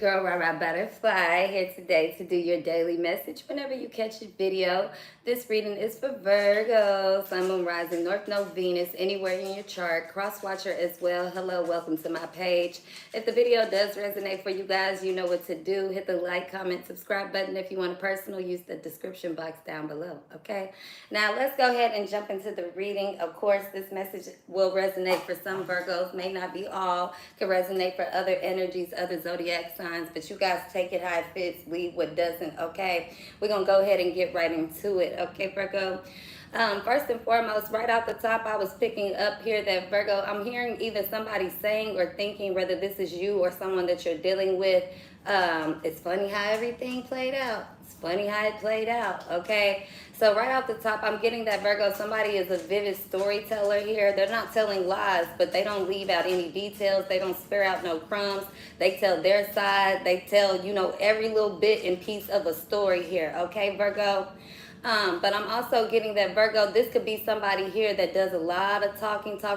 girl, Rara Butterfly, here today to do your daily message whenever you catch a video. This reading is for Virgo, Sun, Moon, Rising, North Node, Venus, anywhere in your chart. Cross watcher as well. Hello, welcome to my page. If the video does resonate for you guys, you know what to do. Hit the like, comment, subscribe button. If you want a personal, use the description box down below, okay? Now, let's go ahead and jump into the reading. Of course, this message will resonate for some Virgos, may not be all, can resonate for other energies, other zodiac signs, but you guys take it how it fits, leave what doesn't, okay? We're going to go ahead and get right into it, okay, Virgo? First and foremost, right out the top, I was picking up here that Virgo, I'm hearing either somebody saying or thinking, whether this is you or someone that you're dealing with, it's funny how everything played out. It's funny how it played out, okay? So right off the top, I'm getting that Virgo, somebody is a vivid storyteller here. They're not telling lies, but they don't leave out any details. They don't spare out no crumbs. They tell their side. They tell, you know, every little bit and piece of a story here, okay, Virgo? But I'm also getting that Virgo, this could be somebody here that does a lot of talking, so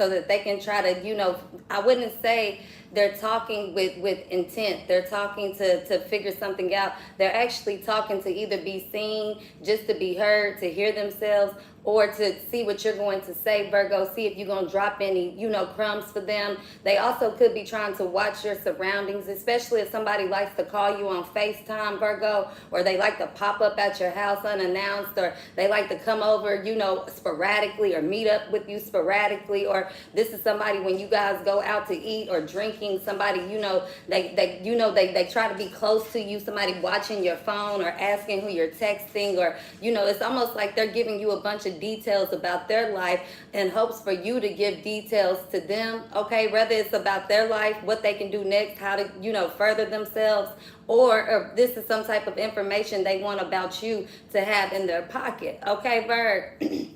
that they can try to, you know, I wouldn't say they're talking with intent. They're talking to figure something out. They're actually talking to either be seen, just to be heard, to hear themselves, or to see what you're going to say, Virgo, see if you're going to drop any, you know, crumbs for them. They also could be trying to watch your surroundings, especially if somebody likes to call you on FaceTime, Virgo, or they like to pop up at your house unannounced, or they like to come over, you know, sporadically, or meet up with you sporadically, or this is somebody when you guys go out to eat or drinking, somebody, you know, they try to be close to you, somebody watching your phone or asking who you're texting, or, you know, it's almost like they're giving you a bunch of details about their life in hopes for you to give details to them, okay? Whether it's about their life, what they can do next, how to, you know, further themselves, or this is some type of information they want about you to have in their pocket, okay, Virg?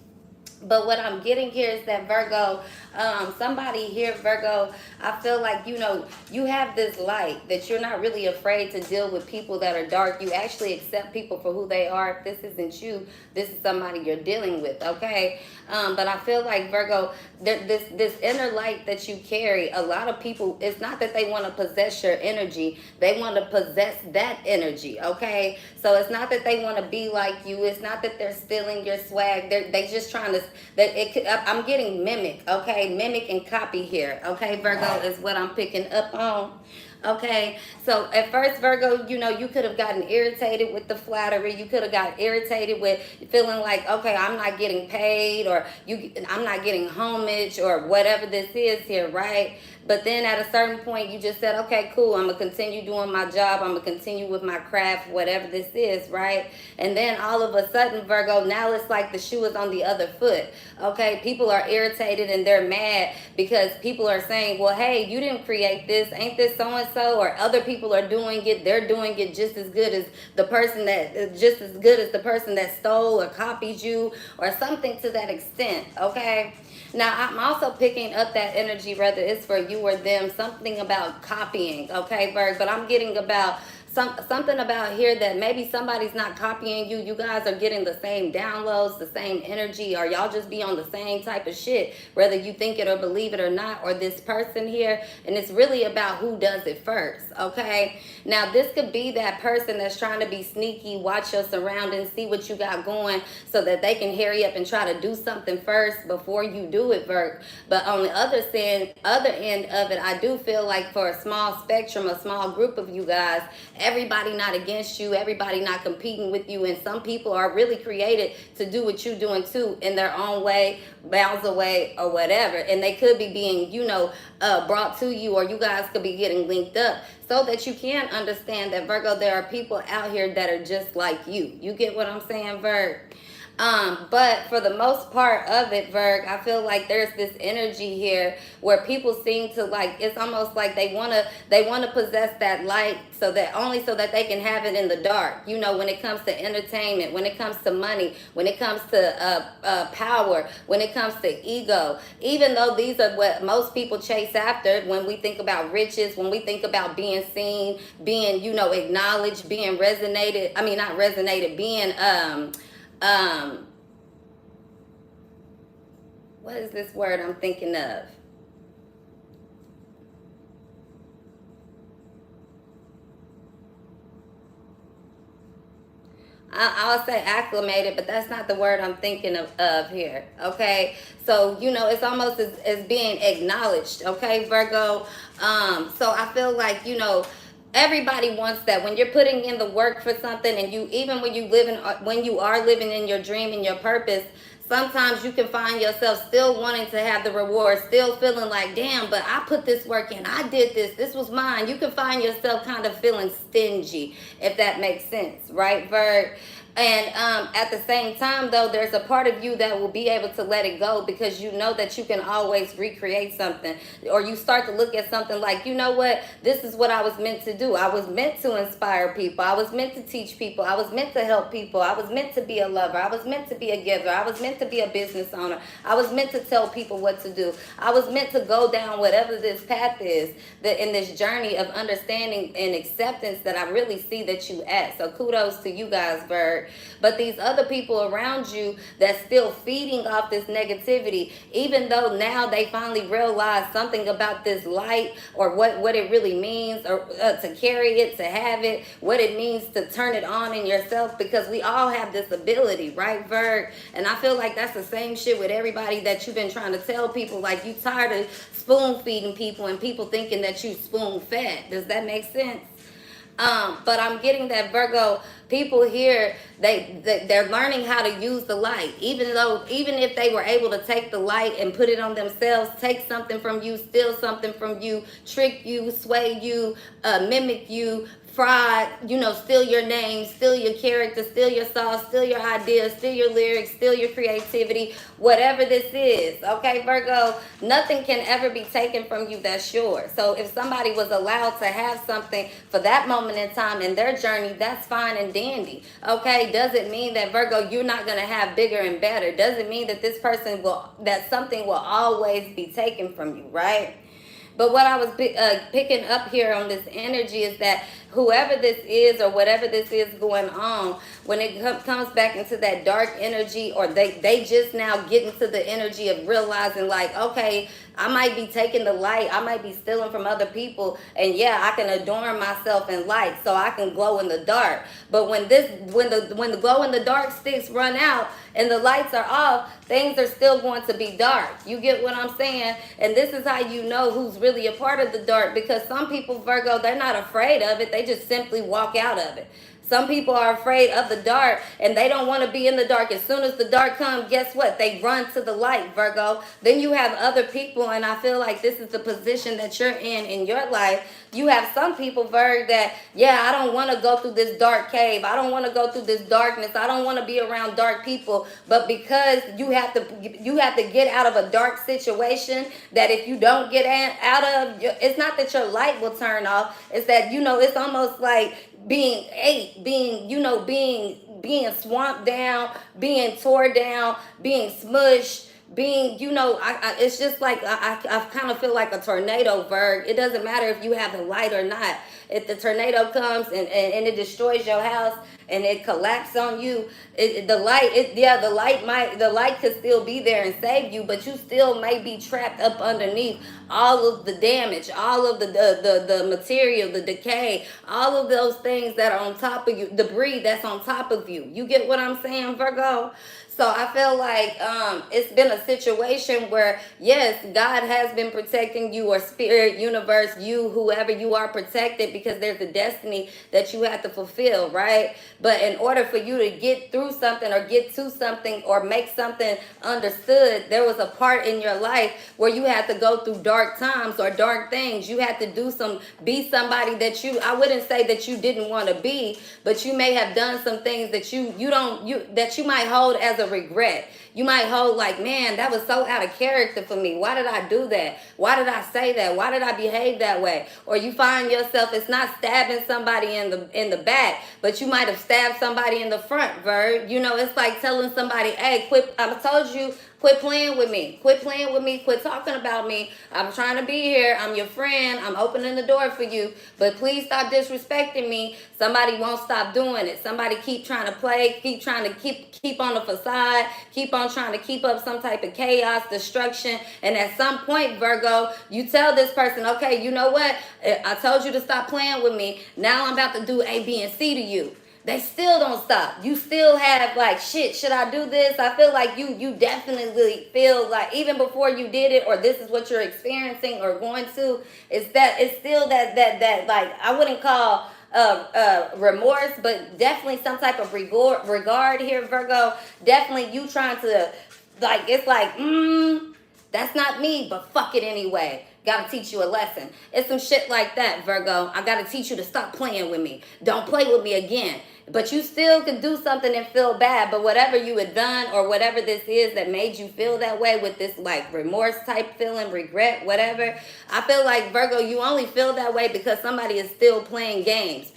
But what I'm getting here is that Virgo, somebody here, Virgo, I feel like, you know, you have this light that you're not really afraid to deal with people that are dark. You actually accept people for who they are. If this isn't you, this is somebody you're dealing with, okay? But I feel like, Virgo, this inner light that you carry, a lot of people, it's not that they want to possess your energy. They want to possess that energy, okay? So it's not that they want to be like you. It's not that they're stealing your swag. They just trying to, I'm getting mimic, okay? Mimic and copy here, okay? Virgo is what I'm picking up on. Okay, so at first, Virgo, you know, you could have gotten irritated with the flattery. You could have got irritated with feeling like, okay, I'm not getting paid, or I'm not getting homage, or whatever this is here, right? But then at a certain point, you just said, okay, cool, I'm going to continue doing my job. I'm going to continue with my craft, whatever this is, right? And then all of a sudden, Virgo, now it's like the shoe is on the other foot, okay? People are irritated and they're mad because people are saying, well, hey, you didn't create this. Ain't this so-and-so? Or other people are doing it. They're doing it just as good as the person that stole or copied you, or something to that extent, okay? Now, I'm also picking up that energy, whether it's for you or them, something about copying, okay, Virg? But I'm getting about something about here that maybe somebody's not copying you. You guys are getting the same downloads, the same energy, or y'all just be on the same type of shit, whether you think it or believe it or not, or this person here. And it's really about who does it first, okay? Now, this could be that person that's trying to be sneaky, watch your surroundings, see what you got going, so that they can hurry up and try to do something first before you do it, Virg. But on the other end of it, I do feel like for a small spectrum, a small group of you guys, everybody not against you, everybody not competing with you, and some people are really created to do what you're doing too in their own way, bounds away, or whatever. And they could be being, you know, brought to you, or you guys could be getting linked up, so that you can understand that, Virgo, there are people out here that are just like you. You get what I'm saying, Virg? But for the most part of it, Virg, I feel like there's this energy here where people seem to, like, it's almost like they wanna possess that light so that they can have it in the dark. You know, when it comes to entertainment, when it comes to money, when it comes to power, when it comes to ego. Even though these are what most people chase after when we think about riches, when we think about being seen, being, you know, acknowledged, being resonated. I mean, not resonated, being what is this word I'm thinking of? I'll say acclimated, but that's not the word I'm thinking of here. Okay, so it's almost as being acknowledged. Okay, Virgo. So I feel like everybody wants that. When you're putting in the work for something, and even when you are living in your dream and your purpose, sometimes you can find yourself still wanting to have the reward, still feeling like, damn, but I put this work in, I did this was mine. You can find yourself kind of feeling stingy, if that makes sense, right, Vert? And at the same time, though, there's a part of you that will be able to let it go, because you know that you can always recreate something. Or you start to look at something like, you know what, this is what I was meant to do. I was meant to inspire people. I was meant to teach people. I was meant to help people. I was meant to be a lover. I was meant to be a giver. I was meant to be a business owner. I was meant to tell people what to do. I was meant to go down whatever this path is, that in this journey of understanding and acceptance that I really see that you at. So kudos to you guys, Bird. But these other people around you that's still feeding off this negativity, even though now they finally realize something about this light, or what it really means, or to carry it, to have it, what it means to turn it on in yourself, because we all have this ability, right, Virg? And I feel like that's the same shit with everybody that you've been trying to tell people, like, you tired of spoon feeding people and people thinking that you spoon fed. Does that make sense? But I'm getting that, Virgo, people here, they're learning how to use the light, even if they were able to take the light and put it on themselves, take something from you, steal something from you, trick you, sway you, mimic you, fraud, steal your name, steal your character, steal your sauce, steal your ideas, steal your lyrics, steal your creativity, whatever this is. Okay, Virgo, nothing can ever be taken from you that's yours. So if somebody was allowed to have something for that moment in time in their journey, that's fine and dandy. Okay, doesn't mean that, Virgo, you're not going to have bigger and better. Doesn't mean that that something will always be taken from you, right? But what I was picking up here on this energy is that whoever this is, or whatever this is going on, when it comes back into that dark energy, or they just now get into the energy of realizing, like, okay, I might be taking the light, I might be stealing from other people, and yeah, I can adorn myself in light so I can glow in the dark. But when the glow in the dark sticks run out and the lights are off, things are still going to be dark. You get what I'm saying? And this is how you know who's really a part of the dark, because some people, Virgo, they're not afraid of it, they just simply walk out of it. Some people are afraid of the dark, and they don't want to be in the dark. As soon as the dark comes, guess what? They run to the light, Virgo. Then you have other people, and I feel like this is the position that you're in your life. You have some people, Virg, that, yeah, I don't want to go through this dark cave. I don't want to go through this darkness. I don't want to be around dark people. But because you have to get out of a dark situation, that if you don't get out of, it's not that your light will turn off. It's that, it's almost like being being swamped down, being tore down, being smushed, being, it's just like, I kind of feel like a tornado, Virg. It doesn't matter if you have the light or not. If the tornado comes and it destroys your house and it collapses on you, the light could still be there and save you, but you still may be trapped up underneath all of the damage, all of the material, the decay, all of those things that are on top of you, debris that's on top of you. You get what I'm saying, Virgo? So I feel like it's been a situation where, yes, God has been protecting you, or spirit, universe, you, whoever you are, protected, because there's a destiny that you have to fulfill, right? But in order for you to get through something, or get to something, or make something understood, there was a part in your life where you had to go through dark times or dark things. You had to be somebody that I wouldn't say that you didn't want to be, but you may have done some things that that you might hold as a regret. You might hold like, man, that was so out of character for me. Why did I do that? Why did I say that? Why did I behave that way? Or you find yourself, it's not stabbing somebody in the back, but you might have stabbed somebody in the front, Verb. It's like telling somebody, hey, I told you, quit playing with me. Quit playing with me. Quit talking about me. I'm trying to be here. I'm your friend. I'm opening the door for you. But please stop disrespecting me. Somebody won't stop doing it. Somebody keep trying to play, keep trying to keep on the facade, keep on trying to keep up some type of chaos, destruction. And at some point, Virgo, you tell this person, okay, you know what? I told you to stop playing with me. Now I'm about to do A, B, and C to you. they still don't stop. You still have like, shit, should I do this? I feel like you definitely feel like even before you did it, or this is what you're experiencing or going to, is that it's still that like, I wouldn't call remorse, but definitely some type of regard here, Virgo. Definitely you trying to, like, it's like, that's not me, but fuck it anyway. Gotta teach you a lesson. It's some shit like that, Virgo. I gotta teach you to stop playing with me. Don't play with me again. But you still could do something and feel bad. But whatever you had done or whatever this is that made you feel that way, with this like remorse type feeling, regret, whatever, I feel like, Virgo, you only feel that way because somebody is still playing games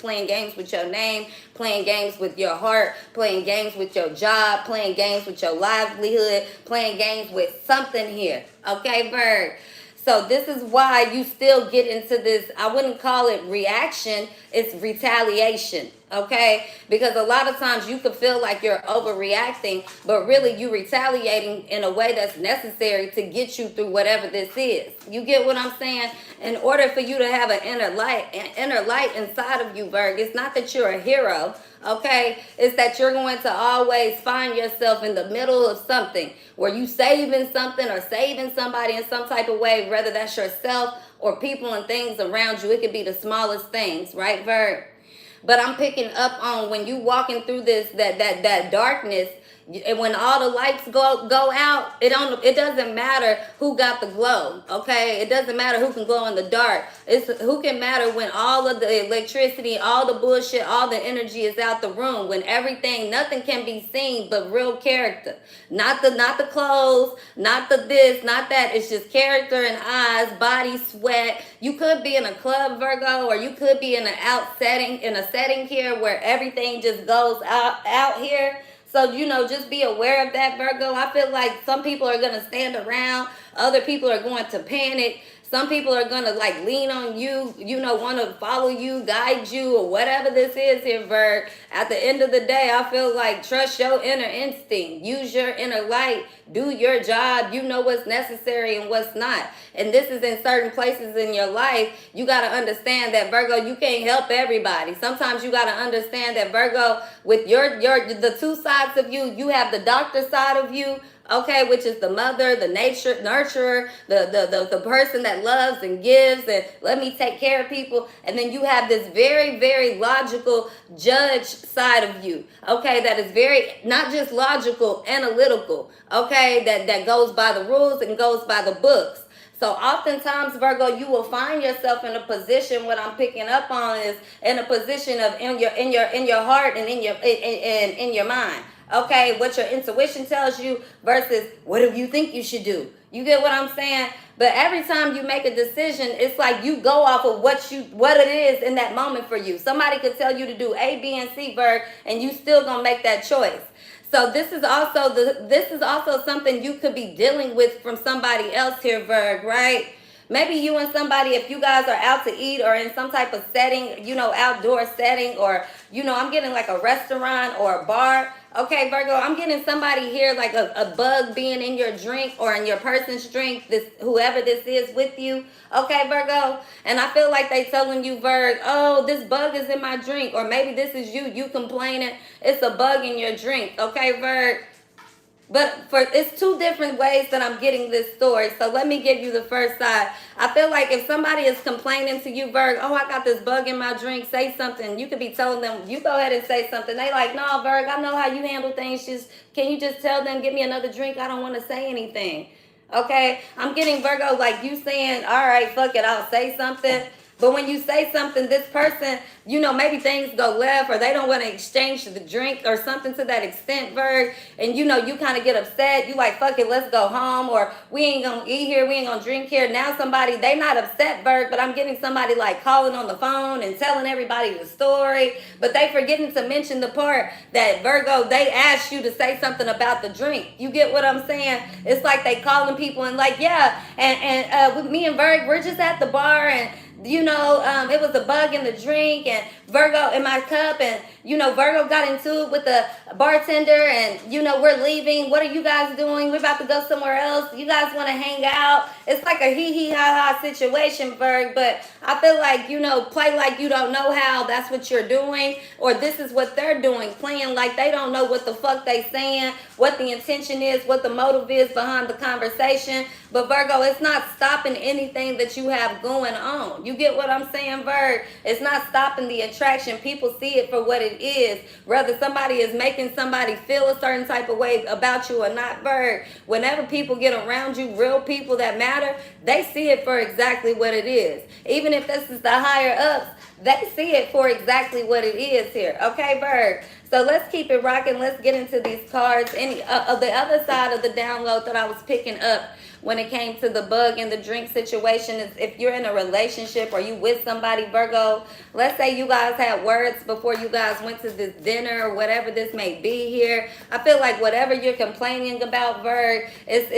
with your name, playing games with your heart, playing games with your job, playing games with your livelihood, playing games with something here. Okay, Virg? So this is why you still get into this, I wouldn't call it reaction, it's retaliation, okay? Because a lot of times you could feel like you're overreacting, but really you retaliating in a way that's necessary to get you through whatever this is. You get what I'm saying? In order for you to have an inner light inside of you, Virg, it's not that you're a hero, okay? It's that you're going to always find yourself in the middle of something where you saving something or saving somebody in some type of way, whether that's yourself or people and things around you. It could be the smallest things, right, Virg? But I'm picking up on when you walking through this, that darkness, and when all the lights go out, it doesn't matter who got the glow, okay? It doesn't matter who can glow in the dark. It's who can matter when all of the electricity, all the bullshit, all the energy is out the room, when everything, nothing can be seen but real character. Not the clothes, not the this, not that. It's just character and eyes, body, sweat. You could be in a club, Virgo, or you could be in a setting here where everything just goes out here. So, just be aware of that, Virgo. I feel like some people are going to stand around. Other people are going to panic. Some people are going to like lean on you, want to follow you, guide you, or whatever this is here, Virg. At the end of the day, I feel like trust your inner instinct. Use your inner light. Do your job. You know what's necessary and what's not. And this is in certain places in your life. You got to understand that, Virgo, you can't help everybody. Sometimes you got to understand that, Virgo, with the two sides of you, you have the doctor side of you, okay, which is the mother, the nurturer, the person that loves and gives and let me take care of people. And then you have this very, very logical judge side of you, okay, that is very, not just logical, analytical, okay, that goes by the rules and goes by the books. So oftentimes, Virgo, you will find yourself in a position, what I'm picking up on is in a position of in your heart and in your mind. Okay, what your intuition tells you versus what do you think you should do. You get what I'm saying? But every time you make a decision, it's like you go off of what it is in that moment for you. Somebody could tell you to do A, B, and C, Virg, and you still gonna make that choice. So this is also something you could be dealing with from somebody else here, Virg, right? Maybe you and somebody, if you guys are out to eat or in some type of setting, outdoor setting, or, I'm getting like a restaurant or a bar. Okay, Virgo, I'm getting somebody here like a bug being in your drink or in your person's drink, this whoever this is with you. Okay, Virgo? And I feel like they telling you, Virg, oh, this bug is in my drink. Or maybe this is you complaining it's a bug in your drink. Okay, Virg? But it's two different ways that I'm getting this story. So let me give you the first side. I feel like if somebody is complaining to you, Virg, oh, I got this bug in my drink, say something. You could be telling them, you go ahead and say something. They like, no, Virg, I know how you handle things. Can you just tell them, give me another drink? I don't want to say anything. Okay? I'm getting, Virgo, like you saying, all right, fuck it, I'll say something. But when you say something, this person, maybe things go left or they don't want to exchange the drink or something to that extent, Virg. And, you kind of get upset. You like, fuck it, let's go home. Or we ain't going to eat here. We ain't going to drink here. Now they not upset, Virg, but I'm getting somebody like calling on the phone and telling everybody the story. But they forgetting to mention the part that, Virgo, they asked you to say something about the drink. You get what I'm saying? It's like they calling people and like, yeah. And with me and Virg, we're just at the bar and you know, it was a bug in the drink, and Virgo in my cup, and you know, Virgo got into it with the bartender, and you know, we're leaving. What are you guys doing? We're about to go somewhere else. You guys want to hang out? It's like a hee hee ha ha situation, Virg. But I feel like, you know, play like you don't know how. That's what you're doing, or this is what they're doing, playing like they don't know what the fuck they saying, what the intention is, what the motive is behind the conversation. But Virgo, it's not stopping anything that you have going on. You get what I'm saying, Virg? It's not stopping the attraction. People see it for what it is. Whether somebody is making somebody feel a certain type of way about you or not, Virg. Whenever people get around you, real people that matter, they see it for exactly what it is. Even if this is the higher ups, they see it for exactly what it is here. Okay, Virg? So let's keep it rocking. Let's get into these cards. Any of the other side of the download that I was picking up when it came to the bug and the drink situation is if you're in a relationship or you with somebody, Virgo, let's say you guys had words before you guys went to this dinner or whatever this may be here. I feel like whatever you're complaining about, Virg, is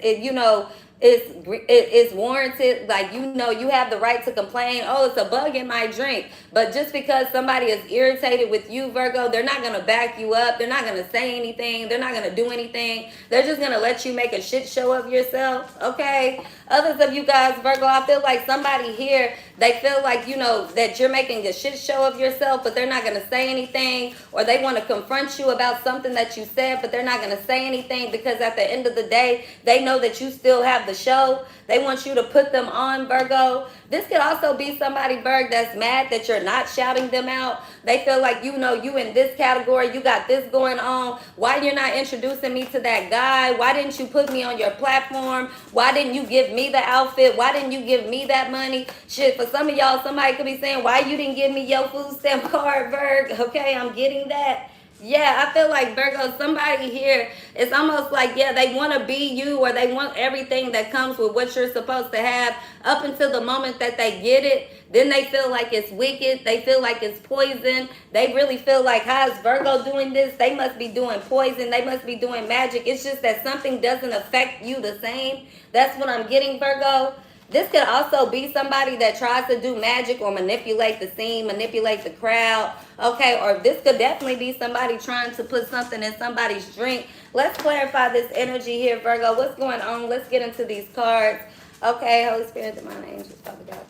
you know, it's warranted. Like, you know, you have the right to complain. Oh, it's a bug in my drink. But just because somebody is irritated with you, Virgo, they're not going to back you up. They're not going to say anything. They're not going to do anything. They're just going to let you make a shit show of yourself. Okay? Others of you guys, Virgo, I feel like somebody here, they feel like, you know, that you're making a shit show of yourself, but they're not going to say anything. Or they want to confront you about something that you said, but they're not going to say anything because at the end of the day, they know that you still have the show. They want you to put them on, Virgo. This could also be somebody, Virg, that's mad that you're not shouting them out. They feel like, you know, you in this category, you got this going on. Why you're not introducing me to that guy? Why didn't you put me on your platform? Why didn't you give me the outfit? Why didn't you give me that money? Shit, for some of y'all, somebody could be saying, why you didn't give me your food stamp card, Virg? Okay, I'm getting that. Yeah, I feel like, Virgo, somebody here, it's almost like, yeah, they want to be you, or they want everything that comes with what you're supposed to have up until the moment that they get it. Then they feel like it's wicked. They feel like it's poison. They really feel like, how is Virgo doing this? They must be doing poison. They must be doing magic. It's just that something doesn't affect you the same. That's what I'm getting, Virgo. This could also be somebody that tries to do magic or manipulate the scene, manipulate the crowd, okay? Or this could definitely be somebody trying to put something in somebody's drink. Let's clarify this energy here, Virgo. What's going on? Let's get into these cards. Okay, Holy Spirit, Divine Angels, Father God.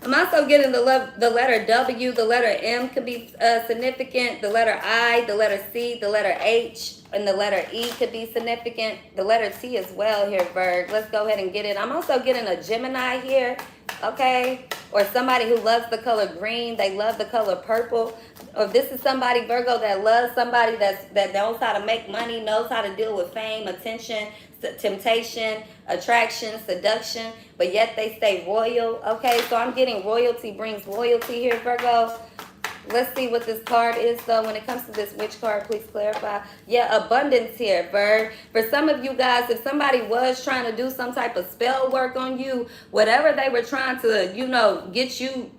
I'm also getting the letter W, the letter M could be significant, the letter I, the letter C, the letter H, and the letter E could be significant. The letter T as well here, Virg. Let's go ahead and get it. I'm also getting a Gemini here, okay? Or somebody who loves the color green. They love the color purple. Or this is somebody, Virgo, that loves somebody that knows how to make money, knows how to deal with fame, attention, temptation, attraction, seduction, but yet they stay royal. Okay, so I'm getting royalty brings loyalty here, Virgo. Let's see what this card is, though. When it comes to this witch card, please clarify. Yeah, abundance here, Virg. For some of you guys, if somebody was trying to do some type of spell work on you, whatever they were trying to, you know, get you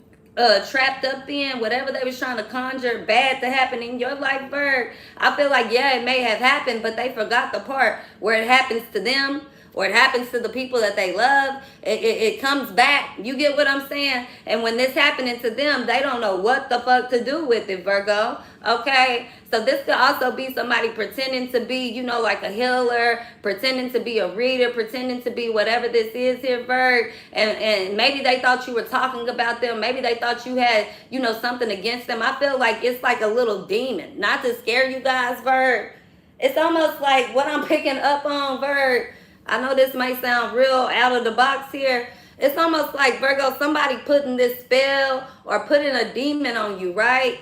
trapped up in, whatever they was trying to conjure bad to happen in your life, Virg, I feel like, yeah, it may have happened, but they forgot the part where it happens to them, or it happens to the people that they love. It comes back. You get what I'm saying? And when this happening to them, they don't know what the fuck to do with it, Virgo. Okay? So this could also be somebody pretending to be, you know, like a healer, pretending to be a reader, pretending to be whatever this is here, Virg. And maybe they thought you were talking about them. Maybe they thought you had, you know, something against them. I feel like it's like a little demon. Not to scare you guys, Virg. It's almost like what I'm picking up on, Virg. I know this may sound real out of the box here. It's almost like, Virgo, somebody putting this spell or putting a demon on you, right?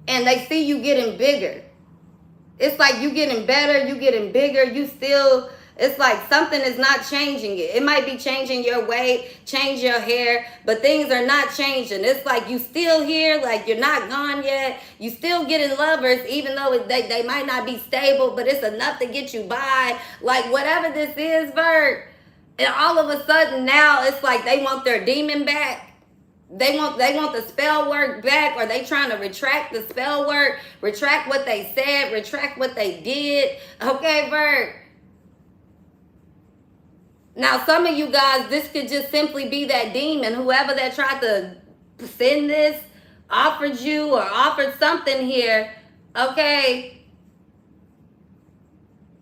And they see you getting bigger. It's like you getting better, you getting bigger, you still, it's like something is not changing it. It might be changing your weight, change your hair, but things are not changing. It's like you still here, like you're not gone yet. You still getting lovers, even though they might not be stable, but it's enough to get you by. Like whatever this is, Virg, and all of a sudden now it's like they want their demon back. They want the spell work back, or they trying to retract the spell work, retract what they said, retract what they did. Okay, Virg. Now, some of you guys, this could just simply be that demon, whoever that tried to send this, offered you or offered something here. Okay,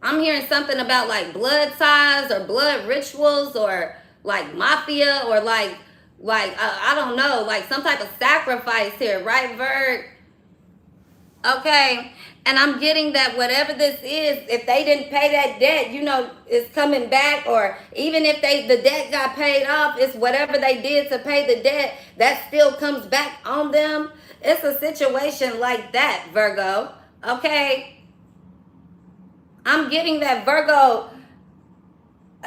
I'm hearing something about like blood ties or blood rituals or like mafia or like I don't know, like some type of sacrifice here, right, Virg? Okay, and I'm getting that whatever this is, if they didn't pay that debt, you know, it's coming back, or even if the debt got paid off, it's whatever they did to pay the debt, that still comes back on them. It's a situation like that, Virgo. Okay, I'm getting that, Virgo.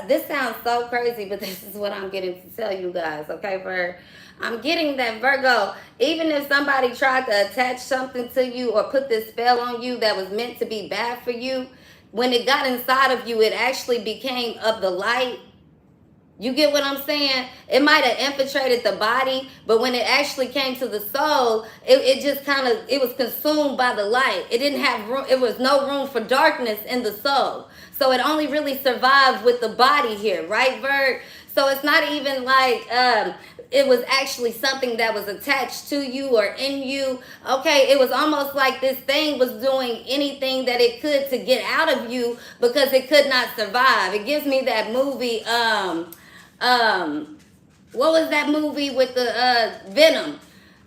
This sounds so crazy, but this is what I'm getting to tell you guys, okay, Virgo? I'm getting that, Virgo, even if somebody tried to attach something to you or put this spell on you that was meant to be bad for you, when it got inside of you, it actually became of the light. You get what I'm saying? It might have infiltrated the body, but when it actually came to the soul, it just kind of, it was consumed by the light. It didn't have room, it was no room for darkness in the soul. So it only really survived with the body here, right, Virg? So it's not even like it was actually something that was attached to you or in you. Okay, it was almost like this thing was doing anything that it could to get out of you because it could not survive. It gives me that movie, what was that movie with the Venom?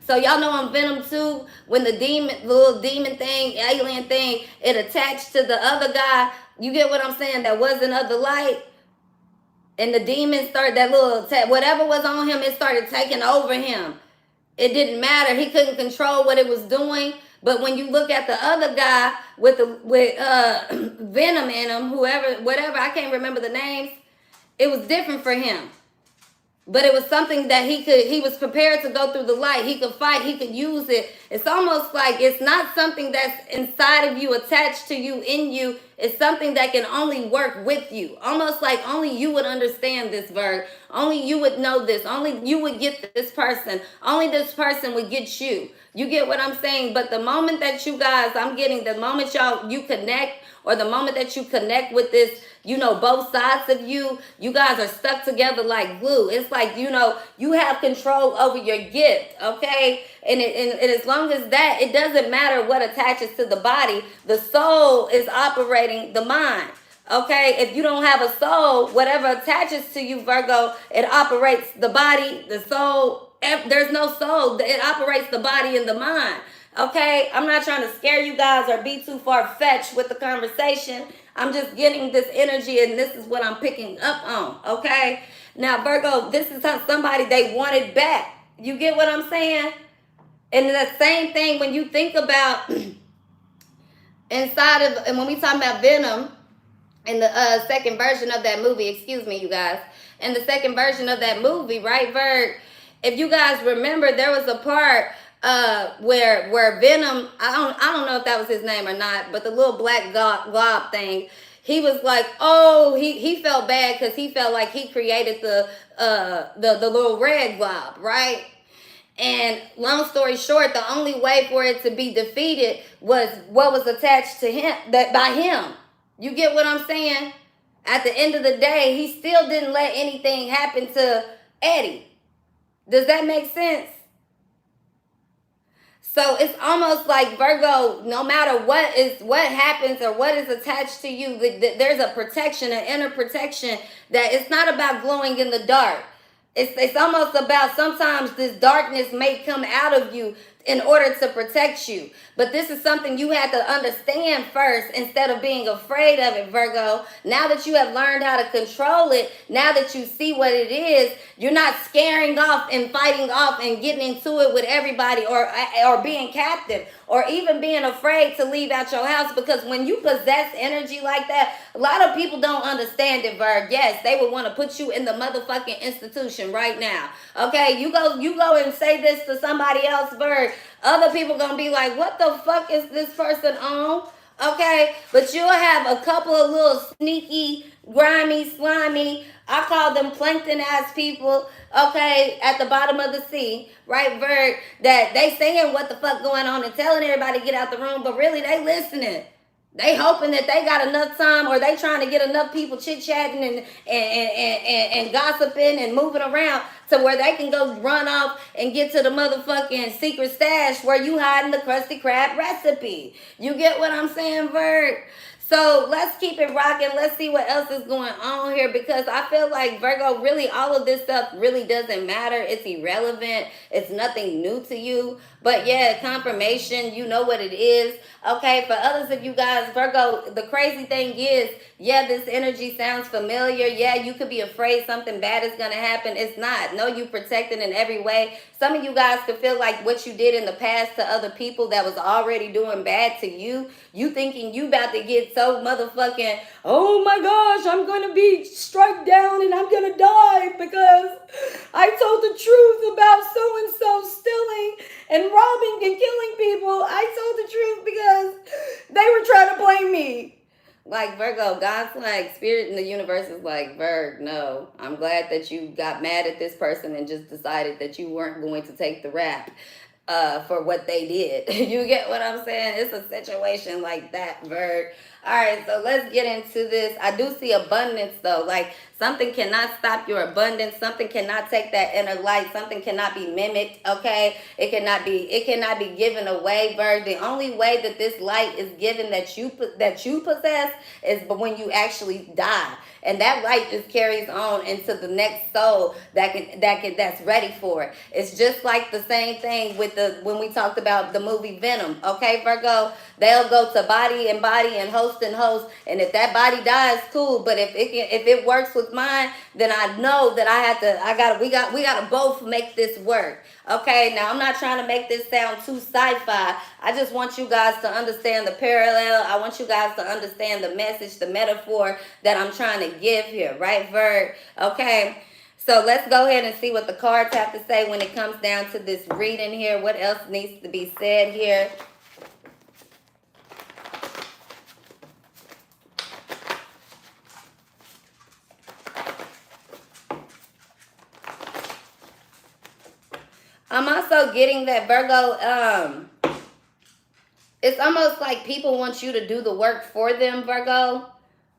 So y'all know on Venom 2, when the little demon thing, alien thing, it attached to the other guy. You get what I'm saying? That wasn't of the light. And the demon started, that little, whatever was on him, it started taking over him. It didn't matter. He couldn't control what it was doing. But when you look at the other guy with Venom in him, whatever, I can't remember the names, it was different for him. But it was something that he was prepared to go through the light. He could fight, he could use it. It's almost like it's not something that's inside of you, attached to you, in you. It's something that can only work with you. Almost like only you would understand this, Virg. Only you would know this. Only you would get this person. Only this person would get you. You get what I'm saying? But the moment that you guys, I'm getting the moment you connect, or the moment that you connect with this, you know, both sides of you guys are stuck together like glue. It's like, you know, you have control over your gift, okay? And as long as that, it doesn't matter what attaches to the body. The soul is operating the mind, okay? If you don't have a soul, whatever attaches to you, Virgo, it operates the body, the soul. There's no soul. It operates the body and the mind. Okay, I'm not trying to scare you guys or be too far-fetched with the conversation. I'm just getting this energy, and this is what I'm picking up on, okay? Now, Virgo, this is somebody they wanted back. You get what I'm saying? And the same thing when you think about inside of, and when we talk about Venom, in the second version of that movie, excuse me, you guys, in the second version of that movie, right, Virg? If you guys remember, there was a part where Venom, I don't know if that was his name or not, but the little black glob thing, he was like, oh, he felt bad because he felt like he created the little red glob, right? And long story short, the only way for it to be defeated was what was attached to him, that by him. You get what I'm saying? At the end of the day, he still didn't let anything happen to Eddie. Does that make sense? So it's almost like, Virgo, no matter what happens or what is attached to you, there's a protection, an inner protection, that it's not about glowing in the dark. It's almost about, sometimes this darkness may come out of you in order to protect you. But this is something you had to understand first instead of being afraid of it, Virgo. Now that you have learned how to control it, now that you see what it is, you're not scaring off and fighting off and getting into it with everybody, or being captive, or even being afraid to leave out your house. Because when you possess energy like that, a lot of people don't understand it, Virg. Yes, they would want to put you in the motherfucking institution right now. Okay, you go and say this to somebody else, Virg. Other people gonna be like, what the fuck is this person on? Okay, but you'll have a couple of little sneaky, grimy, slimy, I call them plankton ass people, okay, at the bottom of the sea, right, Vert, that they saying what the fuck going on and telling everybody to get out the room, but really they listening. They hoping that they got enough time, or they trying to get enough people chit-chatting and gossiping and moving around to where they can go run off and get to the motherfucking secret stash where you hiding the Krusty Krab recipe. You get what I'm saying, Vert? So let's keep it rocking. Let's see what else is going on here, because I feel like, Virgo, really all of this stuff really doesn't matter. It's irrelevant. It's nothing new to you. But yeah, confirmation, you know what it is. Okay, for others of you guys, Virgo, the crazy thing is, yeah, this energy sounds familiar. Yeah, you could be afraid something bad is going to happen. It's not. No, you protected in every way. Some of you guys could feel like what you did in the past to other people that was already doing bad to you. You thinking you about to get so motherfucking, oh my gosh, I'm going to be struck down and I'm going to die because I told the truth about so-and-so stealing and robbing and killing people. I told the truth because they were trying to blame me. Like, Virgo, God's like, spirit in the universe is like, Virg, no. I'm glad that you got mad at this person and just decided that you weren't going to take the rap for what they did. You get what I'm saying? It's a situation like that, Virg. All right, so let's get into this. I do see abundance, though. Like, something cannot stop your abundance. Something cannot take that inner light. Something cannot be mimicked, okay? It cannot be given away, Virg. The only way that this light is given that you possess is when you actually die. And that light just carries on into the next soul that's ready for it. It's just like the same thing with when we talked about the movie Venom. Okay, Virgo, they'll go to body and host, and if that body dies, cool. But if it works with mine, then I know that we gotta both make this work. Okay, now I'm not trying to make this sound too sci-fi. I just want you guys to understand the parallel. I want you guys to understand the message, the metaphor that I'm trying to give here, right, Virg? Okay, so let's go ahead and see what the cards have to say when it comes down to this reading here. What else needs to be said here? I'm also getting that, Virgo, it's almost like people want you to do the work for them, Virgo.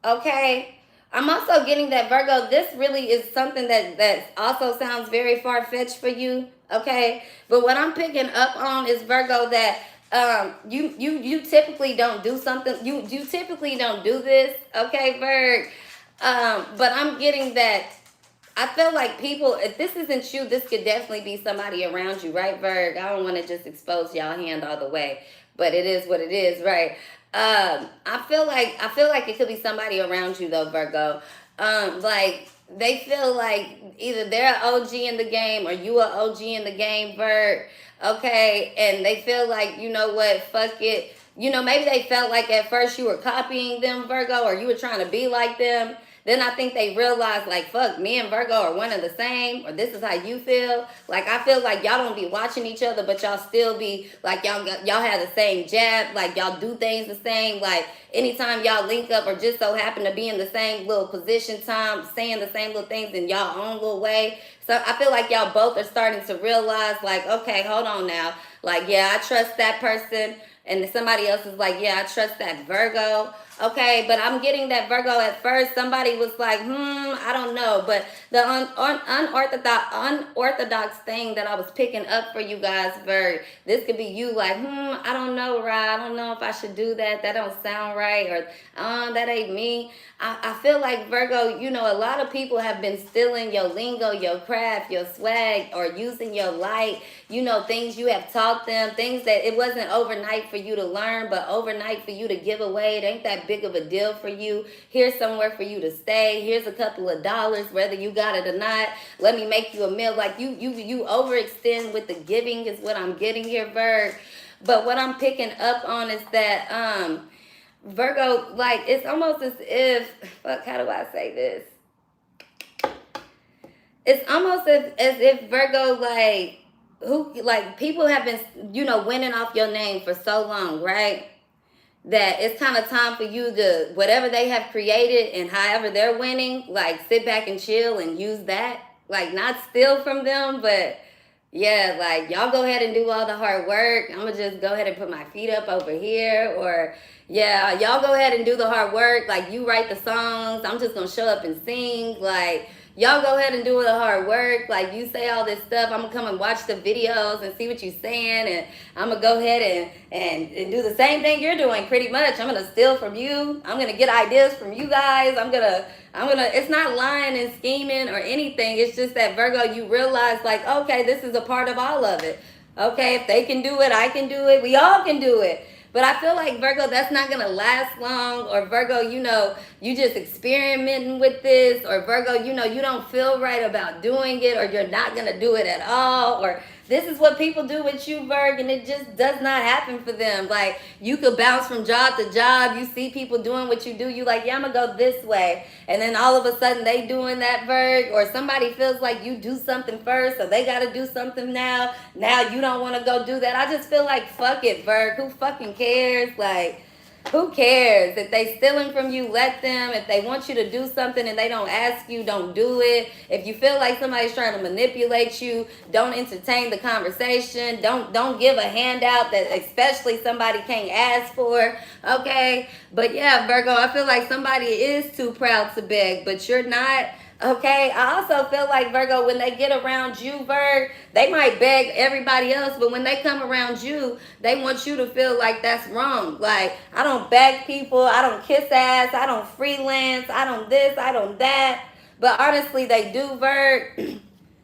Okay? I'm also getting that, Virgo, this really is something that also sounds very far-fetched for you. Okay? But what I'm picking up on is, Virgo, that you typically don't do something. You typically don't do this. Okay, Virg? But I'm getting that I feel like people, if this isn't you, this could definitely be somebody around you, right, Virg? I don't want to just expose y'all hand all the way, but it is what it is, right? I feel like it could be somebody around you though, Virgo. Like they feel like either they're an OG in the game or you an OG in the game, Virg. Okay, and they feel like, you know what, fuck it. You know, maybe they felt like at first you were copying them, Virgo, or you were trying to be like them. Then I think they realize, like, fuck, me and Virgo are one and the same, or this is how you feel. Like, I feel like y'all don't be watching each other, but y'all still be, like, y'all have the same jab. Like, y'all do things the same. Like, anytime y'all link up or just so happen to be in the same little position time, saying the same little things in y'all own little way. So I feel like y'all both are starting to realize, like, okay, hold on now. Like, yeah, I trust that person. And somebody else is like, yeah, I trust that Virgo. Okay, but I'm getting that, Virgo, at first somebody was like, I don't know. But the unorthodox thing that I was picking up for you guys, Virg, this could be you like, I don't know, right? I don't know if I should do that. That don't sound right. Or, that ain't me. I feel like, Virgo, you know, a lot of people have been stealing your lingo, your craft, your swag, or using your light, you know, things you have taught them, things that it wasn't overnight for you to learn, but overnight for you to give away. It ain't that big of a deal for you. Here's somewhere for you to stay. Here's a couple of dollars, whether you got it or not. Let me make you a meal. Like you overextend with the giving is what I'm getting here, Virg. But what I'm picking up on is that, Virgo, like, it's almost as if, fuck, how do I say this? It's almost as if, Virgo, like, people have been, you know, winning off your name for so long, right? that it's kind of time for you to, whatever they have created and however they're winning, like sit back and chill and use that. Like not steal from them, but yeah, like y'all go ahead and do all the hard work. I'm gonna just go ahead and put my feet up over here. Or yeah, y'all go ahead and do the hard work. Like you write the songs, I'm just gonna show up and sing. Like y'all go ahead and do the hard work. Like you say all this stuff, I'm gonna come and watch the videos and see what you're saying, and I'm gonna go ahead and do the same thing you're doing pretty much. I'm gonna steal from you. I'm gonna get ideas from you guys. I'm gonna, it's not lying and scheming or anything. It's just that, Virgo, you realize like, okay, this is a part of all of it. Okay, if they can do it, I can do it. We all can do it. But I feel like, Virgo, that's not going to last long. Or Virgo, you know, you just experimenting with this. Or Virgo, you know, you don't feel right about doing it, or you're not going to do it at all. Or this is what people do with you, Virg, and it just does not happen for them. Like, you could bounce from job to job. You see people doing what you do. You like, yeah, I'm going to go this way. And then all of a sudden they doing that, Virg. Or somebody feels like you do something first, so they got to do something now. Now you don't want to go do that. I just feel like, fuck it, Virg. Who fucking cares? Like, who cares? If they stealing from you, let them. If they want you to do something and they don't ask you, don't do it. If you feel like somebody's trying to manipulate you, don't entertain the conversation. Don't give a handout that especially somebody can't ask for. Okay? But yeah, Virgo, I feel like somebody is too proud to beg, but you're not. Okay, I also feel like, Virgo, when they get around you, Virg, they might beg everybody else, but when they come around you, they want you to feel like that's wrong. Like, I don't beg people, I don't kiss ass, I don't freelance, I don't this, I don't that. But honestly, they do, Virg.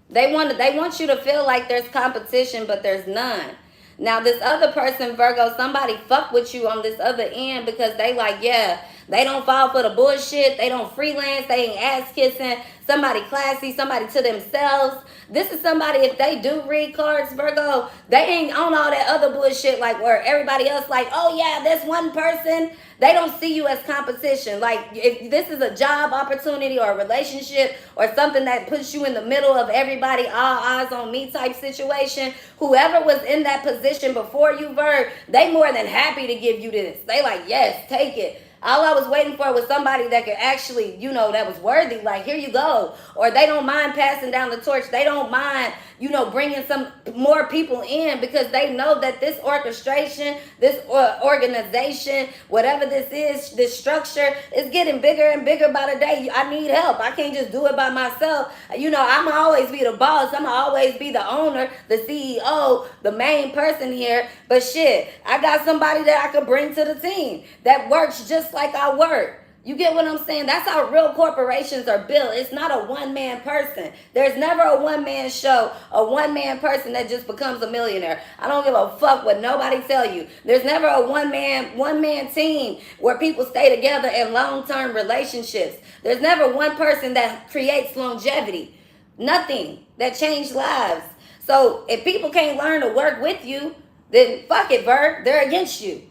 They want you to feel like there's competition, but there's none. Now, this other person, Virgo, somebody fuck with you on this other end because they like, yeah, they don't fall for the bullshit. They don't freelance. They ain't ass kissing. Somebody classy, somebody to themselves. This is somebody, if they do read cards, Virgo, they ain't on all that other bullshit like where everybody else like, oh yeah, this one person. They don't see you as competition. Like, if this is a job opportunity or a relationship or something that puts you in the middle of everybody, all eyes on me type situation, whoever was in that position before you, Virg, they more than happy to give you this. They like, yes, take it. All I was waiting for was somebody that could actually, you know, that was worthy. Like, here you go. Or they don't mind passing down the torch. They don't mind, you know, bringing some more people in because they know that this orchestration, this organization, whatever this is, this structure is getting bigger and bigger by the day. I need help. I can't just do it by myself. You know, I'm going to always be the boss. I'm going to always be the owner, the CEO, the main person here. But shit, I got somebody that I could bring to the team that works just like I work. You get what I'm saying? That's how real corporations are built. It's not a one-man person. There's never a one-man show, a one-man person that just becomes a millionaire. I don't give a fuck what nobody tell you. There's never a one-man team where people stay together in long-term relationships. There's never one person that creates longevity. Nothing that changed lives. So if people can't learn to work with you, then fuck it, Virg. They're against you.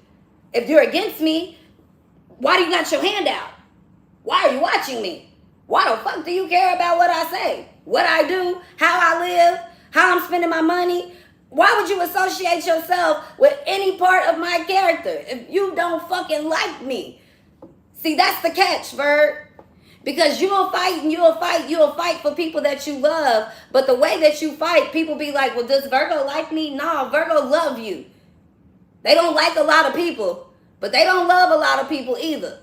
If you're against me, why do you got your hand out? Why are you watching me? Why the fuck do you care about what I say? What I do? How I live? How I'm spending my money? Why would you associate yourself with any part of my character if you don't fucking like me? See, that's the catch, Virg. Because you'll fight and you'll fight for people that you love. But the way that you fight, people be like, well, does Virgo like me? No, Virgo love you. They don't like a lot of people. But they don't love a lot of people either.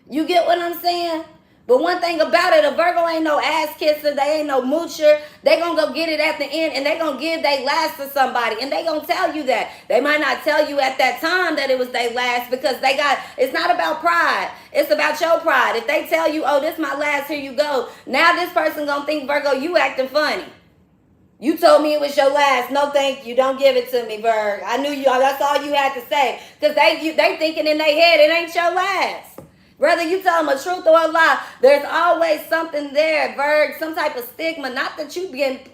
You get what I'm saying? But one thing about it, a Virgo ain't no ass kisser. They ain't no moocher. They gonna go get it at the end and they gonna give they last to somebody. And they gonna tell you that. They might not tell you at that time that it was they last because they got, it's not about pride. It's about your pride. If they tell you, oh, this my last, here you go. Now this person gonna think, Virgo, you acting funny. You told me it was your last. No, thank you. Don't give it to me, Virg. I knew you. That's all you had to say. Because they thinking in their head it ain't your last. Whether you tell them a truth or a lie, there's always something there, Virg, some type of stigma, not that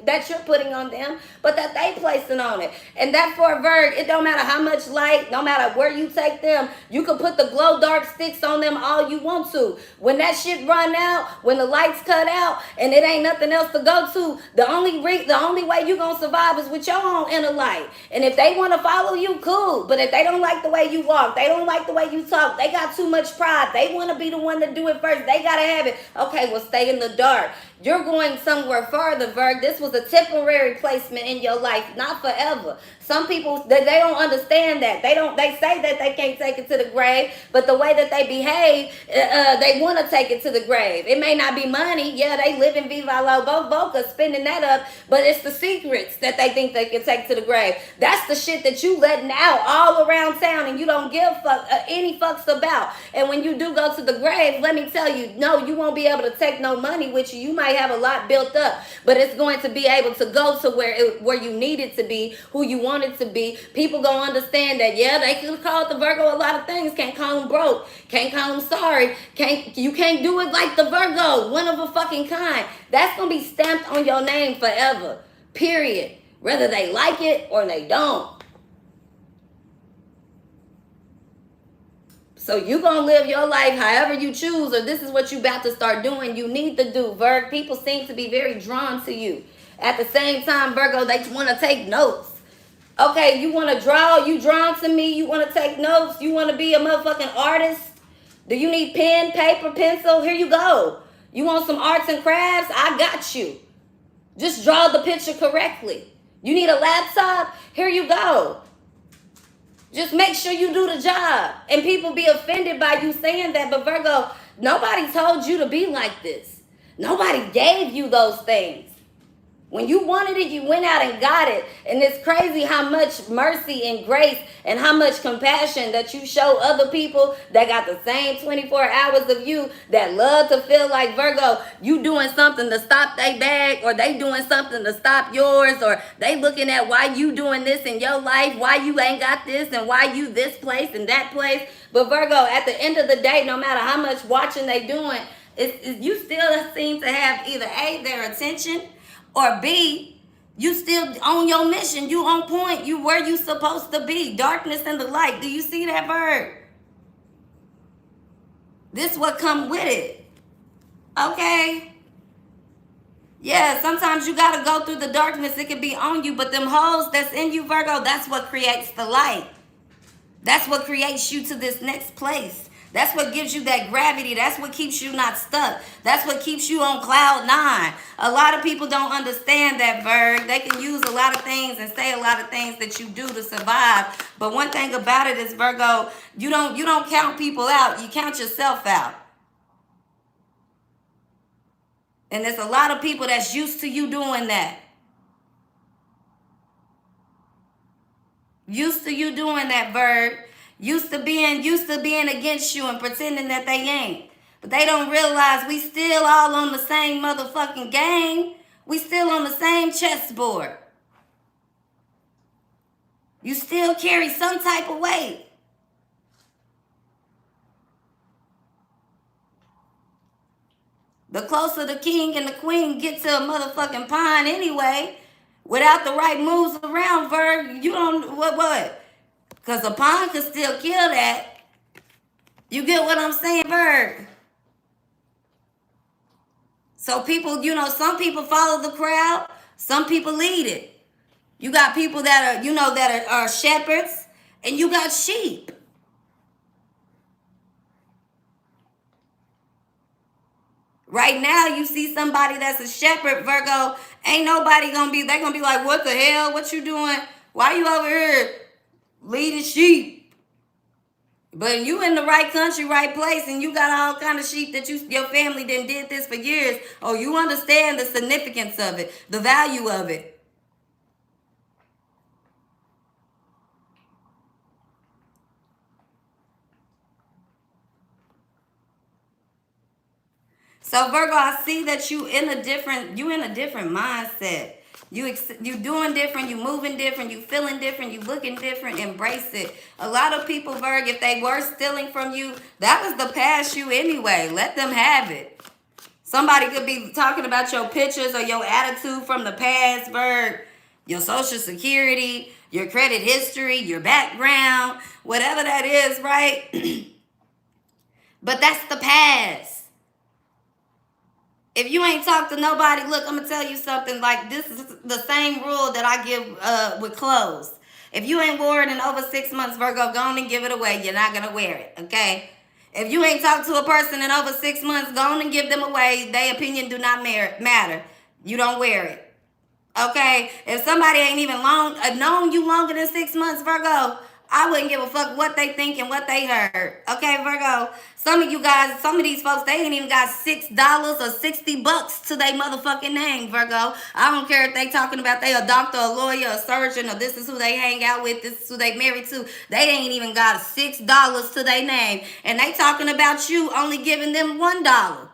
that you're putting on them, but that they placing on it. And that for Virg, it don't matter how much light, no matter where you take them, you can put the glow dark sticks on them all you want to. When that shit run out, when the lights cut out, and it ain't nothing else to go to, the only way you gonna survive is with your own inner light. And if they want to follow you, cool. But if they don't like the way you walk, they don't like the way you talk, they got too much pride, they want to be the one to do it first, they gotta have it. Okay, well, stay in the dark. You're going somewhere further, Virg. This was a temporary placement in your life, not forever. Some people, they don't understand that. They say that they can't take it to the grave, but the way that they behave, they want to take it to the grave. It may not be money. Yeah, they live in Viva La Boca, spending that up, but it's the secrets that they think they can take to the grave. That's the shit that you letting out all around town and you don't give any fucks about. And when you do go to the grave, let me tell you, no, you won't be able to take no money with you. You might have a lot built up, but it's going to be able to go to where you need it to be, who you want it to be. People gonna understand that, yeah, they could call the Virgo a lot of things. Can't call them broke, can't call them sorry, you can't do it like the Virgo, one of a fucking kind. That's gonna be stamped on your name forever, period, whether they like it or they don't. So you gonna live your life however you choose, or this is what you about to start doing. You need to do, Virg. People seem to be very drawn to you. At the same time, Virgo, they want to take notes. Okay, you want to draw, you drawn to me, you want to take notes, you want to be a motherfucking artist. Do you need pen, paper, pencil? Here you go. You want some arts and crafts? I got you. Just draw the picture correctly. You need a laptop? Here you go. Just make sure you do the job. And people be offended by you saying that. But Virgo, nobody told you to be like this. Nobody gave you those things. When you wanted it, you went out and got it. And it's crazy how much mercy and grace and how much compassion that you show other people that got the same 24 hours of you, that love to feel like, Virgo, you doing something to stop their bag, or they doing something to stop yours, or they looking at why you doing this in your life, why you ain't got this, and why you this place and that place. But Virgo, at the end of the day, no matter how much watching they doing, you still seem to have either A, their attention, or B, you still on your mission. You on point. You where you supposed to be. Darkness and the light. Do you see that, bird? This what come with it. Okay? Yeah, sometimes you got to go through the darkness. It can be on you. But them holes that's in you, Virgo, that's what creates the light. That's what creates you to this next place. That's what gives you that gravity. That's what keeps you not stuck. That's what keeps you on cloud 9. A lot of people don't understand that, Virg. They can use a lot of things and say a lot of things that you do to survive. But one thing about it is, Virgo, you don't count people out. You count yourself out. And there's a lot of people that's used to you doing that. Used to you doing that, Virg. Used to being against you and pretending that they ain't. But they don't realize we still all on the same motherfucking game. We still on the same chessboard. You still carry some type of weight. The closer the king and the queen get to a motherfucking pawn anyway, without the right moves around, Virg, you don't, what? Because a pawn could still kill that. You get what I'm saying, Virg? So people, some people follow the crowd. Some people lead it. You got people that are, that are shepherds. And you got sheep. Right now, you see somebody that's a shepherd, Virgo. Ain't nobody gonna be, they're gonna be like, what the hell? What you doing? Why you over here leading sheep? But you in the right country, right place, and you got all kind of sheep that your family did this for years. Oh, you understand the significance of it, the value of it. So Virgo, I see that you in a different mindset. You doing different, you moving different, you feeling different, you looking different. Embrace it. A lot of people, Virg, if they were stealing from you, that was the past you anyway. Let them have it. Somebody could be talking about your pictures or your attitude from the past, Virg. Your social security, your credit history, your background, whatever that is, right? But that's the past. If you ain't talked to nobody, look, I'm going to tell you something. Like, this is the same rule that I give with clothes. If you ain't wore it in over 6 months, Virgo, go on and give it away. You're not going to wear it, okay? If you ain't talked to a person in over 6 months, go on and give them away. Their opinion do not matter. You don't wear it, okay? If somebody ain't even known you longer than 6 months, Virgo, I wouldn't give a fuck what they think and what they heard. Okay, Virgo? Some of you guys, some of these folks, they ain't even got $6 or $60 to their motherfucking name, Virgo. I don't care if they talking about they a doctor, a lawyer, a surgeon, or this is who they hang out with, this is who they married to. They ain't even got $6 to their name. And they talking about you only giving them $1.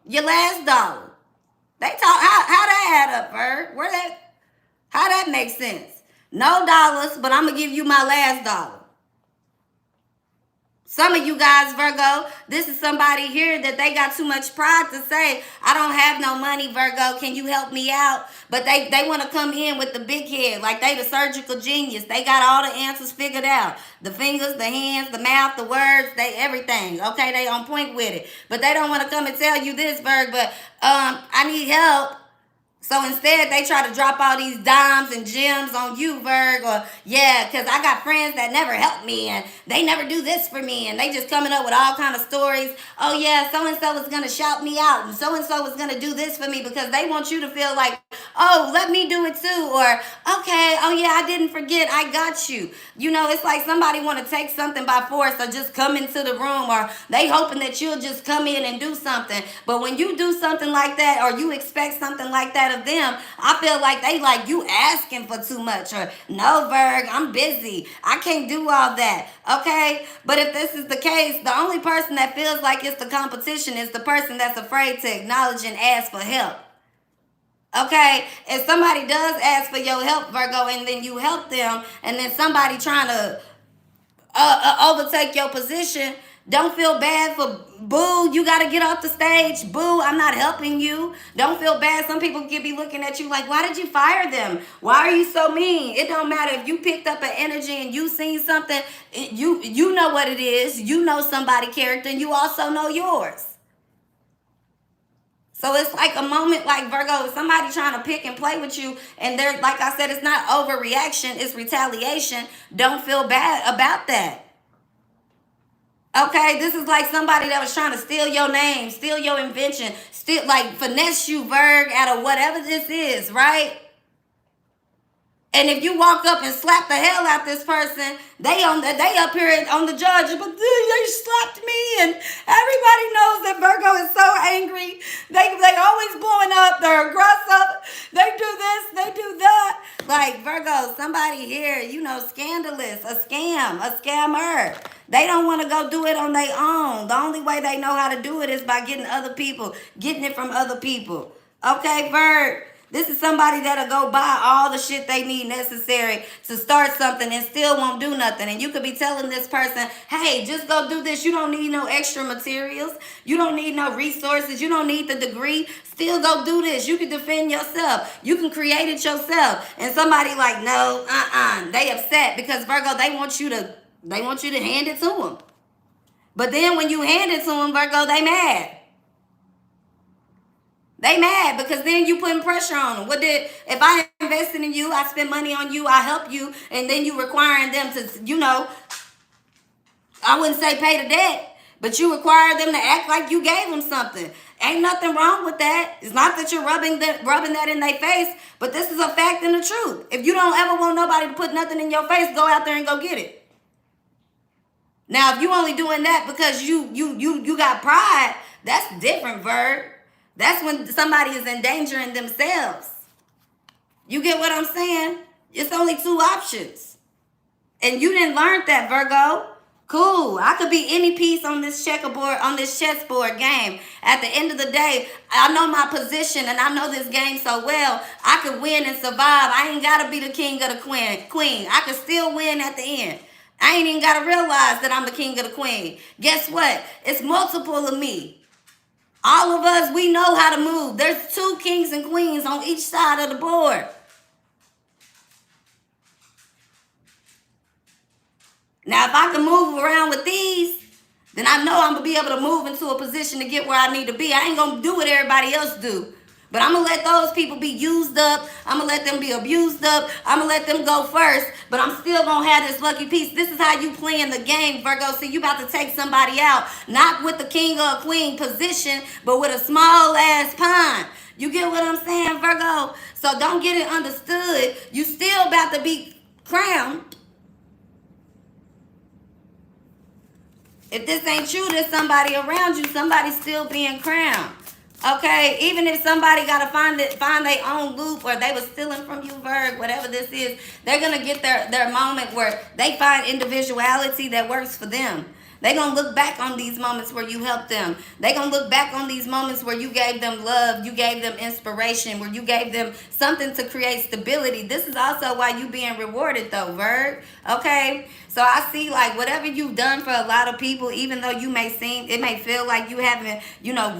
Your last dollar. They talk, how that add up, Virg? How that makes sense? No dollars, but I'm going to give you my last dollar. Some of you guys, Virgo, this is somebody here that they got too much pride to say, I don't have no money, Virgo, can you help me out? But they want to come in with the big head, like they the surgical genius. They got all the answers figured out. The fingers, the hands, the mouth, the words, they everything. Okay, they on point with it. But they don't want to come and tell you this, Virg, but I need help. So instead, they try to drop all these dimes and gems on you, Virg, or yeah, because I got friends that never help me, and they never do this for me, and they just coming up with all kind of stories. Oh, yeah, so-and-so is going to shout me out, and so-and-so is going to do this for me, because they want you to feel like, oh, let me do it too, or okay, oh, yeah, I didn't forget, I got you. You know, it's like somebody want to take something by force or just come into the room, or they hoping that you'll just come in and do something. But when you do something like that, or you expect something like that of them, I feel like they like you asking for too much, or no, Virg, I'm busy, I can't do all that. Okay, but if this is the case, the only person that feels like it's the competition is the person that's afraid to acknowledge and ask for help. Okay, if somebody does ask for your help, Virgo, and then you help them, and then somebody trying to overtake your position, don't feel bad for, boo, you got to get off the stage. Boo, I'm not helping you. Don't feel bad. Some people could be looking at you like, why did you fire them? Why are you so mean? It don't matter if you picked up an energy and you seen something. You know what it is. You know somebody's character, and you also know yours. So it's like a moment like Virgo, somebody trying to pick and play with you, and they're, like I said, it's not overreaction, it's retaliation. Don't feel bad about that. Okay, this is like somebody that was trying to steal your name, steal your invention, steal, like finesse you, Virg, out of whatever this is, right? And if you walk up and slap the hell out this person, they up here on the judge, but they slapped me, and everybody knows that Virgo is so angry. They always blowing up, they're aggressive, they do this, they do that. Like, Virgo, somebody here, you know, scandalous, a scammer. They don't want to go do it on their own. The only way they know how to do it is by getting it from other people. Okay, Virg? This is somebody that'll go buy all the shit they need necessary to start something and still won't do nothing. And you could be telling this person, hey, just go do this. You don't need no extra materials. You don't need no resources. You don't need the degree. Still go do this. You can defend yourself. You can create it yourself. And somebody like, no, they upset because Virgo, they want you to hand it to them. But then when you hand it to them, Virgo, they mad. They mad because then you putting pressure on them. If I invested in you, I spend money on you, I help you, and then you requiring them to, you know, I wouldn't say pay the debt, but you require them to act like you gave them something. Ain't nothing wrong with that. It's not that you're rubbing that in their face, but this is a fact and the truth. If you don't ever want nobody to put nothing in your face, go out there and go get it. Now, if you only doing that because you got pride, that's different, Virg. That's when somebody is endangering themselves. You get what I'm saying? It's only two options. And you didn't learn that, Virgo. Cool. I could be any piece on this checkerboard, on this chessboard game. At the end of the day, I know my position and I know this game so well. I could win and survive. I ain't gotta be the king or the queen. I could still win at the end. I ain't even gotta realize that I'm the king or the queen. Guess what? It's multiple of me. All of us, we know how to move. There's 2 kings and queens on each side of the board. Now, if I can move around with these, then I know I'm going to be able to move into a position to get where I need to be. I ain't going to do what everybody else do. But I'm going to let those people be used up. I'm going to let them be abused up. I'm going to let them go first. But I'm still going to have this lucky piece. This is how you playing the game, Virgo. See, you about to take somebody out. Not with the king or queen position, but with a small-ass pawn. You get what I'm saying, Virgo? So don't get it understood. You still about to be crowned. If this ain't you, there's somebody around you. Somebody's still being crowned. Okay? Even if somebody got to find their own loop, or they was stealing from you, Virg, whatever this is, they're going to get their moment where they find individuality that works for them. They're going to look back on these moments where you helped them. They're going to look back on these moments where you gave them love, you gave them inspiration, where you gave them something to create stability. This is also why you being rewarded, though, Virg. Okay? So I see, like, whatever you've done for a lot of people, even though it may feel like you haven't,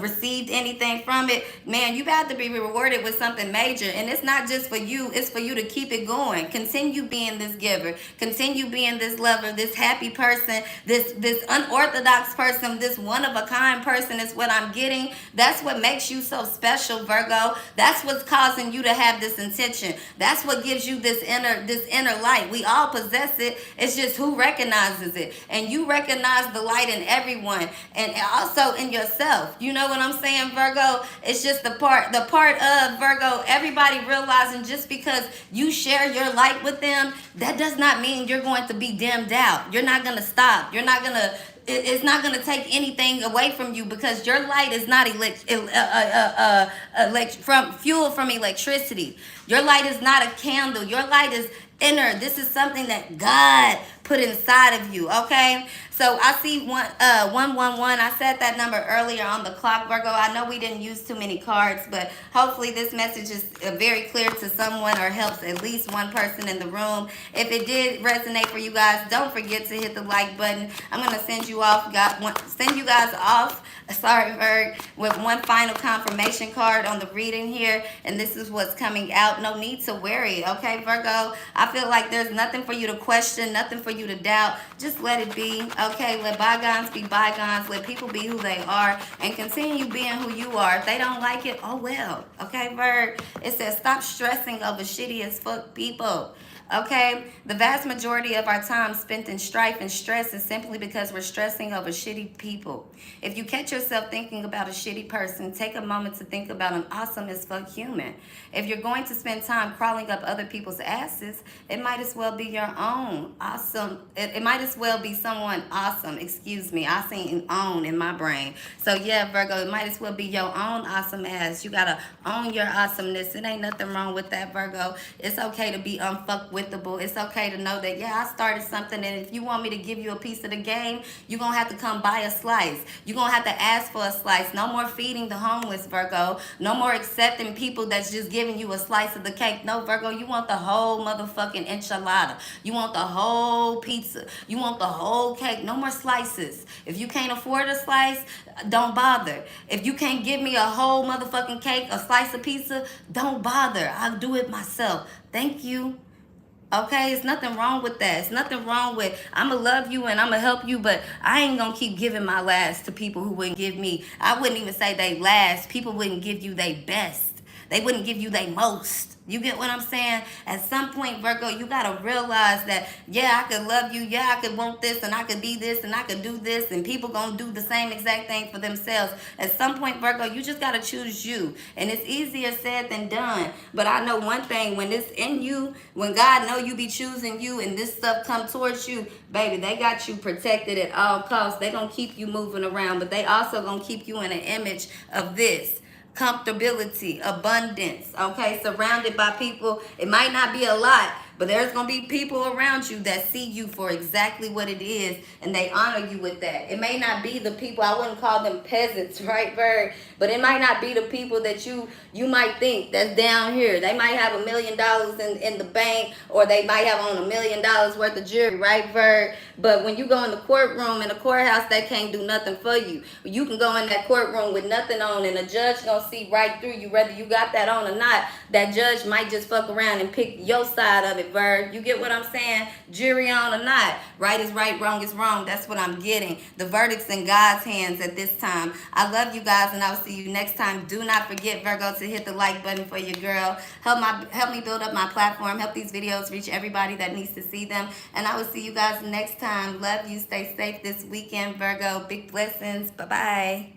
received anything from it, man, you about to be rewarded with something major. And it's not just for you, it's for you to keep it going. Continue being this giver. Continue being this lover, this happy person, this unorthodox person, this one-of-a-kind person is what I'm getting. That's what makes you so special, Virgo. That's what's causing you to have this intention. That's what gives you this inner light. We all possess it. It's just who recognizes it. And you recognize the light in everyone and also in yourself. You know what I'm saying, Virgo? It's just the part of Virgo, everybody realizing just because you share your light with them, that does not mean you're going to be dimmed out. You're not going to stop. It's not going to take anything away from you, because your light is not fuel from electricity. Your light is not a candle. Your light is inner. This is something that God put inside of you. Okay, so I see 111. I said that number earlier on the clock, Virgo. I know we didn't use too many cards, but hopefully this message is very clear to someone, or helps at least one person in the room. If it did resonate for you guys, don't forget to hit the like button. I'm gonna send you guys off. Sorry, Virg, with one final confirmation card on the reading here, and this is what's coming out. No need to worry, okay, Virgo? I feel like there's nothing for you to question, nothing for you to doubt. Just let it be, okay? Let bygones be bygones. Let people be who they are, and continue being who you are. If they don't like it, oh well, okay, Virg? It says stop stressing over shitty as fuck people. Okay, the vast majority of our time spent in strife and stress is simply because we're stressing over shitty people. If you catch yourself thinking about a shitty person, take a moment to think about an awesome as fuck human. If you're going to spend time crawling up other people's asses, it might as well be your own awesome. It might as well be someone awesome. Excuse me, I seen own in my brain. So yeah, Virgo, it might as well be your own awesome ass. You gotta own your awesomeness. It ain't nothing wrong with that, Virgo. It's okay to be unfucked. It's okay to know that, yeah, I started something, and if you want me to give you a piece of the game, you're going to have to come buy a slice. You're going to have to ask for a slice. No more feeding the homeless, Virgo. No more accepting people that's just giving you a slice of the cake. No, Virgo, you want the whole motherfucking enchilada. You want the whole pizza. You want the whole cake. No more slices. If you can't afford a slice, don't bother. If you can't give me a whole motherfucking cake, a slice of pizza, don't bother. I'll do it myself. Thank you. Okay, it's nothing wrong with that. It's nothing wrong with, I'm going to love you and I'm going to help you, but I ain't going to keep giving my last to people who wouldn't give me. I wouldn't even say they last. People wouldn't give you their best. They wouldn't give you their most. You get what I'm saying? At some point, Virgo, you got to realize that, yeah, I could love you. Yeah, I could want this, and I could be this, and I could do this, and people going to do the same exact thing for themselves. At some point, Virgo, you just got to choose you. And it's easier said than done. But I know one thing, when it's in you, when God know you be choosing you and this stuff come towards you, baby, they got you protected at all costs. They going to keep you moving around, but they also going to keep you in an image of this. Comfortability, abundance, okay, surrounded by people. It might not be a lot, But there's going to be people around you that see you for exactly what it is, and they honor you with that. It may not be the people, I wouldn't call them peasants, right, Bird? But it might not be the people that you might think that's down here. They might have $1 million in the bank, or they might have on $1 million worth of jewelry, right, Bird? But when you go in the courtroom in the courthouse, they can't do nothing for you. You can go in that courtroom with nothing on, and a judge gonna see right through you, whether you got that on or not. That judge might just fuck around and pick your side of it, Bird. You get what I'm saying? Jury on or not. Right is right, wrong is wrong. That's what I'm getting. The verdict's in God's hands at this time. I love you guys, and I'll see you next time. Do not forget, Virgo, to hit the like button for your girl. Help me build up my platform. Help these videos reach everybody that needs to see them. And I will see you guys next time. Love you. Stay safe this weekend, Virgo. Big blessings. Bye-bye.